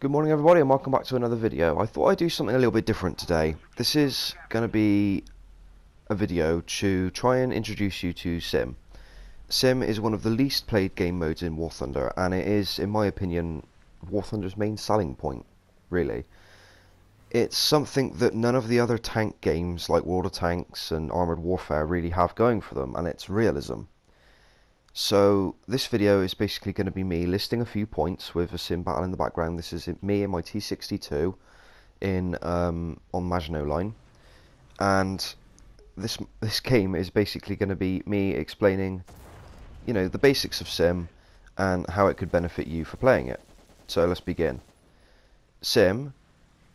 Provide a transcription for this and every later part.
Good morning everybody and welcome back to another video. I thought I'd do something a little bit different today. This is going to be a video to try and introduce you to Sim. Sim is one of the least played game modes in War Thunder, and it is, in my opinion, War Thunder's main selling point, really. It's something that none of the other tank games like World of Tanks and Armoured Warfare really have going for them, and it's realism. So this video is basically going to be me listing a few points with a sim battle in the background. This is me and my T62 in on Maginot Line, and this game is basically going to be me explaining, the basics of sim and how it could benefit you for playing it. So let's begin. Sim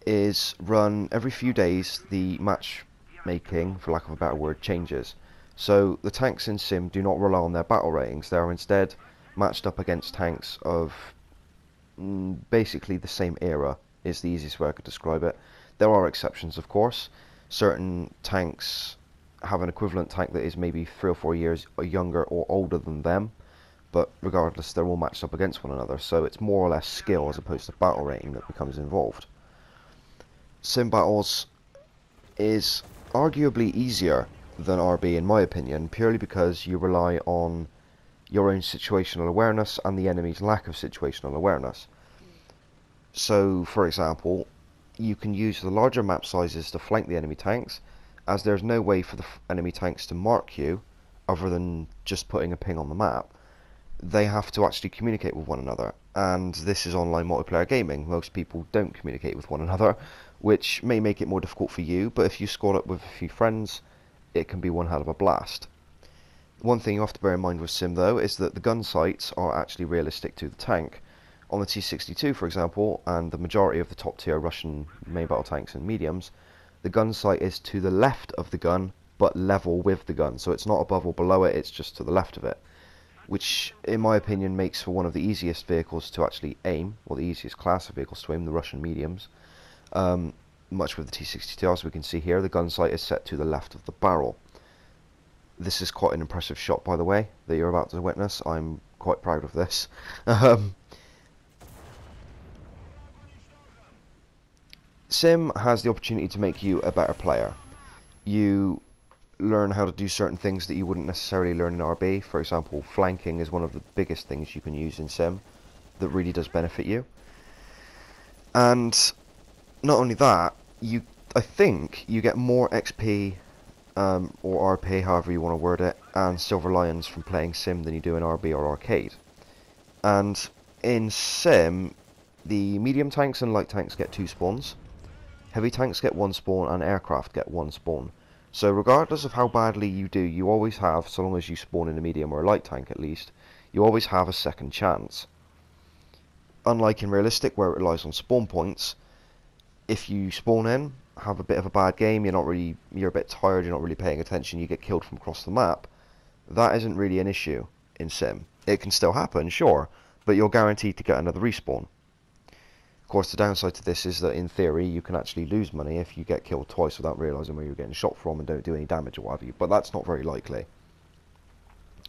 is run every few days. The matchmaking, for lack of a better word, changes. So the tanks in Sim do not rely on their battle ratings. They are instead matched up against tanks of basically the same era, is the easiest way I could describe it. There are exceptions, of course. Certain tanks have an equivalent tank that is maybe 3 or 4 years younger or older than them, but regardless, they're all matched up against one another. So it's more or less skill as opposed to battle rating that becomes involved. Sim battles is arguably easier than RB in my opinion, purely because you rely on your own situational awareness and the enemy's lack of situational awareness. So, for example, you can use the larger map sizes to flank the enemy tanks, as there's no way for the enemy tanks to mark you other than just putting a ping on the map. They have to actually communicate with one another, and this is online multiplayer gaming. Most people don't communicate with one another, which may make it more difficult for you, but if you squad up with a few friends, it can be one hell of a blast. One thing you have to bear in mind with Sim though is that the gun sights are actually realistic to the tank. On the T62 for example, and the majority of the top tier Russian main battle tanks and mediums, the gun sight is to the left of the gun but level with the gun, so it's not above or below it, it's just to the left of it, which in my opinion makes for one of the easiest vehicles to actually aim, or the easiest class of vehicles to aim, the Russian mediums. Much with the T62, as we can see here, the gun sight is set to the left of the barrel. This is quite an impressive shot, by the way, that you're about to witness. I'm quite proud of this. Sim has the opportunity to make you a better player. You learn how to do certain things that you wouldn't necessarily learn in RB. For example, flanking is one of the biggest things you can use in Sim that really does benefit you. And not only that, I think you get more XP or RP, however you want to word it, and Silver Lions from playing Sim than you do in RB or Arcade. And in Sim, the medium tanks and light tanks get 2 spawns, heavy tanks get 1 spawn, and aircraft get 1 spawn. So regardless of how badly you do, you always have, so long as you spawn in a medium or a light tank at least, you always have a second chance. Unlike in Realistic, where it relies on spawn points, if you spawn in, have a bit of a bad game, you're a bit tired, you're not really paying attention, you get killed from across the map, that isn't really an issue in Sim. It can still happen, sure, but you're guaranteed to get another respawn. Of course, the downside to this is that in theory you can actually lose money if you get killed twice without realising where you're getting shot from and don't do any damage or what have you, but that's not very likely,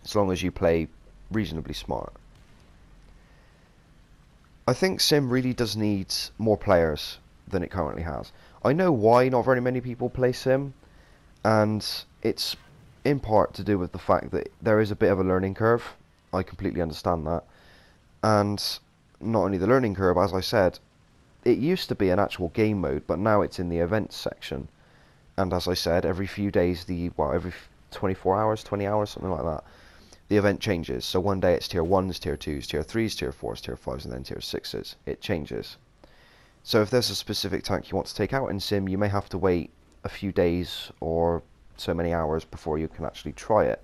as long as you play reasonably smart. I think Sim really does need more players than it currently has. I know why not very many people play Sim, and it's in part to do with the fact that there is a bit of a learning curve. I completely understand that. And not only the learning curve, as I said, it used to be an actual game mode, but now it's in the events section. And as I said, every few days, every 24 hours, 20 hours, something like that, the event changes. So one day it's tier 1s, tier 2s, tier 3s, tier 4s, tier 5s, and then tier 6s. It changes. So if there's a specific tank you want to take out in Sim, you may have to wait a few days or so many hours before you can actually try it.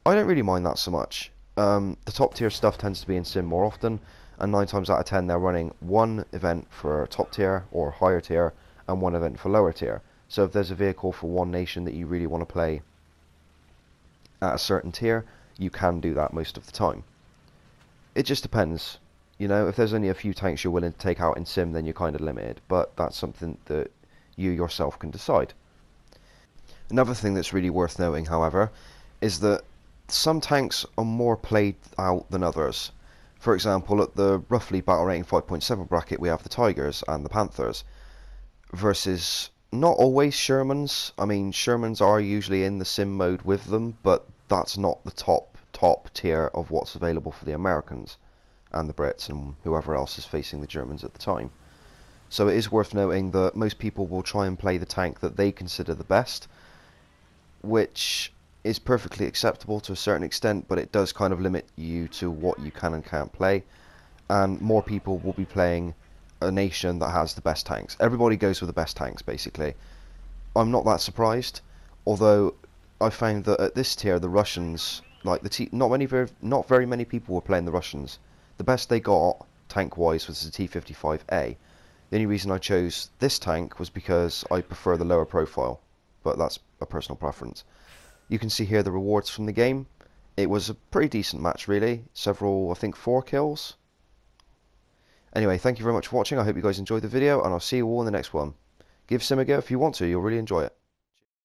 I don't really mind that so much. The top tier stuff tends to be in Sim more often, and 9 times out of 10 they're running one event for top tier or higher tier and one event for lower tier. So if there's a vehicle for one nation that you really want to play at a certain tier, you can do that most of the time. It just depends. If there's only a few tanks you're willing to take out in Sim, then you're kind of limited, but that's something that you yourself can decide. Another thing that's really worth knowing, however, is that some tanks are more played out than others. For example, at the roughly battle rating 5.7 bracket, we have the Tigers and the Panthers versus not always Shermans. I mean, Shermans are usually in the sim mode with them, but that's not the top tier of what's available for the Americans and the Brits and whoever else is facing the Germans at the time. So it is worth noting that most people will try and play the tank that they consider the best, which is perfectly acceptable to a certain extent, but it does kind of limit you to what you can and can't play, and more people will be playing a nation that has the best tanks. Everybody goes with the best tanks, basically. I'm not that surprised, although I found that at this tier, the Russians, like not very many people were playing the Russians. The best they got, tank-wise, was the T-55A. The only reason I chose this tank was because I prefer the lower profile, but that's a personal preference. You can see here the rewards from the game. It was a pretty decent match, really. Several, I think 4 kills. Anyway, thank you very much for watching. I hope you guys enjoyed the video, and I'll see you all in the next one. Give Sim a go if you want to, you'll really enjoy it.